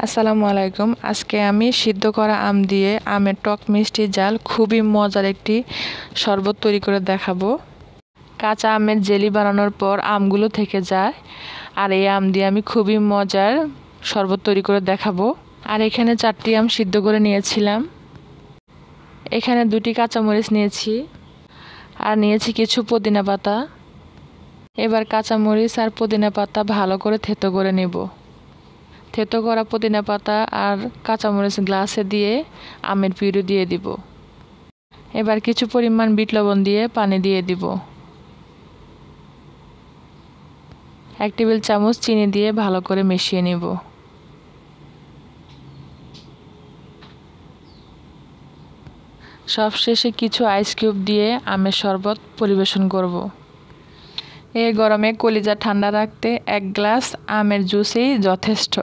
আসসালামু আলাইকুম। আজকে আমি সিদ্ধ করা আম দিয়ে আমের টক মিষ্টি জাল খুবই মজার একটি শরবত তৈরি করে দেখাবো। কাঁচা আমের জেলি বানানোর পর আমগুলো থেকে যায়, আর এই আম দিয়ে আমি খুবই মজার শরবত তৈরি করে দেখাবো। আর এখানে 4টি আম সিদ্ধ করে নিয়েছিলাম। এখানে 2টি কাঁচামরিচ নিয়েছি, আর নিয়েছি কিছু পুদিনা পাতা। এবার কাঁচামরিচ আর পুদিনা পাতা ভালো করে থেতো করে নেব। থেতো করা পুদিনা পাতা আর কাঁচামরিচ গ্লাসে দিয়ে আমের পিউরি দিয়ে দিব। এবার কিছু পরিমাণ বিট লবণ দিয়ে পানি দিয়ে দিব। 1 টেবিল চামচ চিনি দিয়ে ভালো করে মিশিয়ে নিব। সবশেষে কিছু আইস কিউব দিয়ে আমের শরবত পরিবেশন করব। এই গরমে কলিজা ঠান্ডা রাখতে 1 গ্লাস আমের জুসই যথেষ্ট।